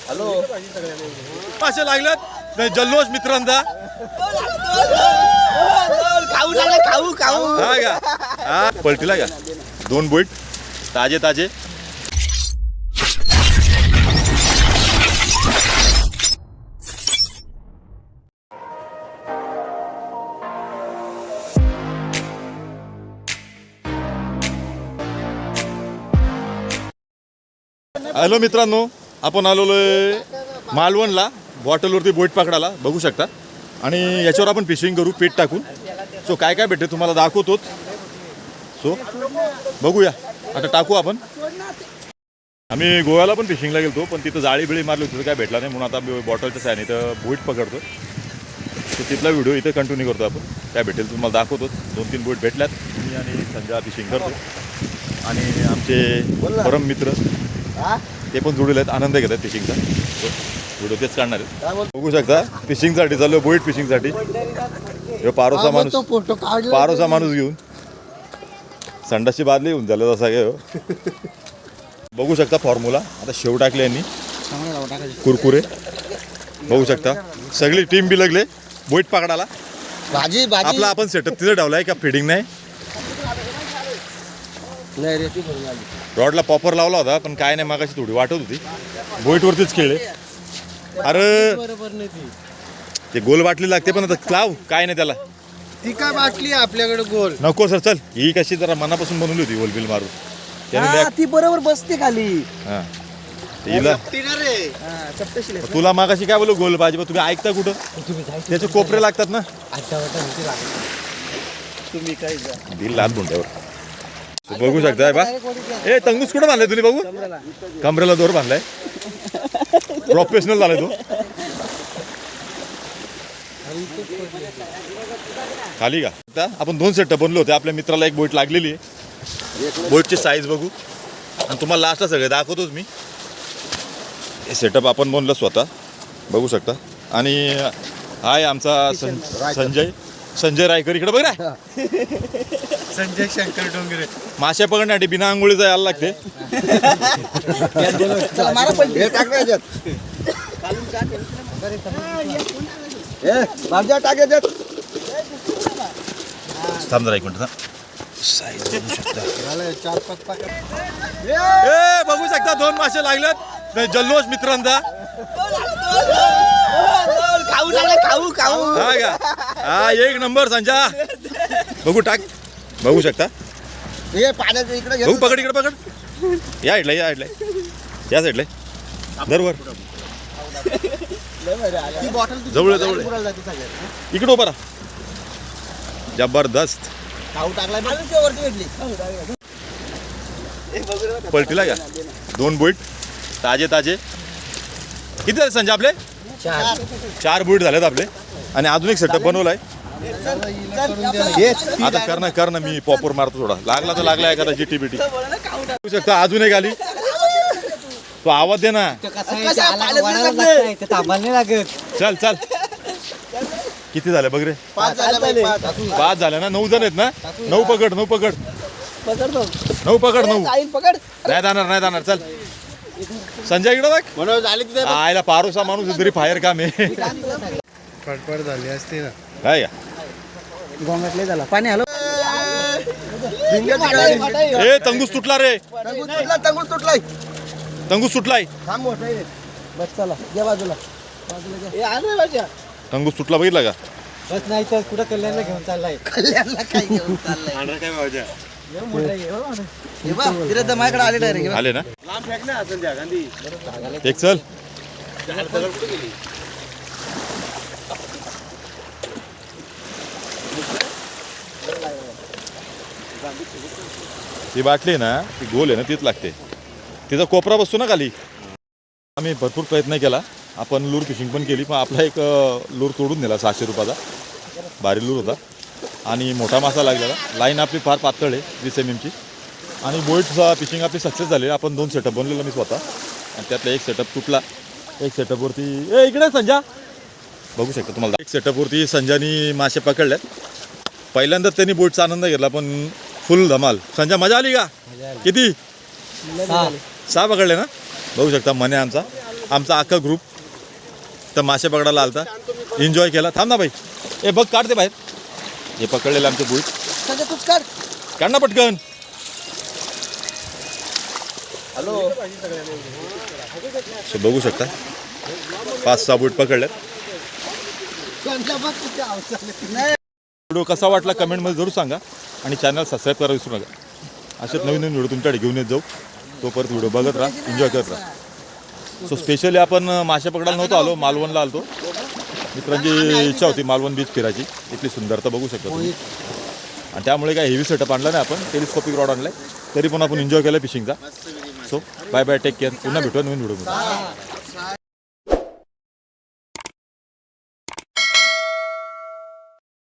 Hello असे लागल्यात जल्लोष मित्रांचा. खाऊ लागले खाऊ खाऊ. हा का हा पलटीला का 2 बोट ताजे ताजे. हॅलो मित्रांनो, आपण आलेलोय मालवणला बॉटलवरती बोट पकडायला बघू शकता. आणि याच्यावर आपण फिशिंग करू पीठ टाकून. सो काय काय भेटते तुम्हाला दाखवतोच. सो बघूया आता टाकू आपण. आम्ही गोव्याला पण फिशिंगला गेलतो पण तिथं जाळी बिळी मारली होती, काय भेटला नाही म्हणून आता बॉटलच्या सायने इथं बोट पकडतो. तर तिथला व्हिडिओ इथं कंटिन्यू करतो आपण. काय भेटेल तुम्हाला दाखवतोच. 2-3 बोट भेटल्यात. मी आणि संजय फिशिंग करतो आणि आमचे परम मित्र ते पण जोडले आहेत, आनंद घेतात फिशिंगचा. व्हिडिओ तेच काढणार आहेत. बघू शकता फिशिंगसाठी चालू बोट फिशिंगसाठी. हे पारोसा माणूस घेऊन संडासची बादली घेऊन झालं तसा काय. बघू शकता फॉर्म्युला. आता शेव टाकले यांनी कुरकुरे. बघू शकता सगळी टीम बी लागले बोट पकडायला. भाजी आपला आपण सेटअप तिथं ठेवलाय का फिडिंग नाही. रॉडला पॉपर लावला होता पण काय नाही, मागाशी थोडी वाटत होती. बोईटवरतीच खेळले. अरे बरोबर नाही ते गोल बाटली लागते पण आता लाव काय नाही त्याला. ती काय बाटली आपल्याकडे गोल नको सर चल. ही कशी जरा मनापासून बनवली होती गोल बिल मारून त्याने. ती बरोबर बसते खाली. हा हिला तुला मागाशी काय बोलू गोल पाहिजे तुम्ही ऐकता कुठं. त्याचे कोपरे लागतात ना. तुम्ही काय दिल लाल बुंड्यावर. बघू शकताय बा. ए तंगूस कुठं बांधलाय तुम्ही बघू. कमरेला दोर बांधलाय. प्रोफेशनल झालाय तो. खाली का आता आपण 2 सेटअप बनलो होते. आपल्या मित्राला एक बोट लागलेली आहे. बोटची साईज बघू आणि तुम्हाला लास्टला सगळे दाखवतोच मी. हे सेटअप आपण बनलो स्वतः बघू शकता. आणि हाय आमचा संजय रायकर इकडे बघ रे. संजय शंकर डोंगरे. मासे पकडण्यासाठी बिना आंघोळीचा यायला लागते. थांब जरा 1 मिनिट. साईज बघू शकता. ए बघू शकता 2 मासे लागलेत जल्लोष मित्रांचा. खाऊ लागले खाऊ खाऊ. हा का हा 1 नंबर संजा. बघू टाक. बघू शकता. हे पाण्याचं इकडे बघू पकड इकडे पकड. या साईडला या साईडला दरवर जवळ इकडे उभा राहा. जबरदस्त खाऊ टाकला वरती भेटली. पलटीला का 2 बोट ताजे ताजे. किती झाले संजय आपले. 4 बोट झालेत आपले. आणि अजून एक सेटअप बनवलाय. आता कर ना मी पॉपर मारतो थोडा. लागला तर लागला एखादा जीटी बीटी बघू शकता. अजून एक आली. तो आवाज दे ना. चल चल किती झाले बघ रे. 5 झाले ना. 9 जण आहेत ना. 9 पकड 9 पकड 9 पकड 9 नाही जाणार चल. संजय इकडे बघ. आयला पारोसा माणूस तरी फायर काम आहे. फडफड झाली असते ना. काय का गोंगातले झाला पाणी. हॅलो ए तंगूस तुटला रे. तंगूस सुटलाय. बस चला या बाजूला तंगूस तुटला बघितला का. बस नाही तर कुठं कल्याणला घेऊन चाललाय. कल्याणला काय घेऊन चाललाय. माझ्याकडे आले डायरेक्ट. आले ना. एक चल. ती बाटली ना ती गोल आहे ना तीच लागते. तिचा कोपरा बसतो ना खाली. आम्ही भरपूर प्रयत्न केला. आपण लूर फिशिंग पण केली पण आपला एक लूर तोडून दिला 600 रुपयाचा. भारी लूर होता आणि मोठा मासा लागलेला. लाईन आपली फार पातळ आहे 20 mm ची. आणि बोटचा फिशिंग आपली सक्सेस झाली. आपण 2 सेटअप बनलेलं मी स्वतः. आणि त्यातला एक सेटअप तुटला. एक सेटअपवरती इकडे संजा बघू शकता तुम्हाला. एक सेटअपवरती संजानी मासे पकडल्यात. पहिल्यांदाच त्यांनी बोटचा आनंद घेतला पण फुल धमाल. संजा मजा आली का. किती 6 पकडले ना. बघू शकता मने आमचा आमचा अख्खा ग्रुप तर मासे पकडायला आलता, एन्जॉय केला. थांब ना भाई, ए बघ काढते बाहेर. हे पकडलेले आमचे बुट, काढ ना पटकन. सो बघू शकता 5-6 बूट पकडल्यात. व्हिडिओ कसा वाटला कमेंटमध्ये जरूर सांगा आणि चॅनल सबस्क्राईब करायला विसरू नका. असेच नवीन नवीन व्हिडिओ तुमच्याकडे घेऊन येत जाऊ. तो परत व्हिडिओ बघत राहा, एन्जॉय करत राहा. सो स्पेशली आपण मासे पकडायला नव्हतो आलो, मालवणला आलतो. मित्रांची इच्छा होती मालवण बीच फिरायची. इथली सुंदरता बघू शकता तुम्ही. आणि त्यामुळे काय हेवी सेटअप आणला नाही आपण, टेलिस्कोपिक रॉड आणलाय. तरी पण आपण एन्जॉय केला फिशिंगचा. So bye bye, take care. पुन्हा भेटूया नवीन व्हिडिओमध्ये.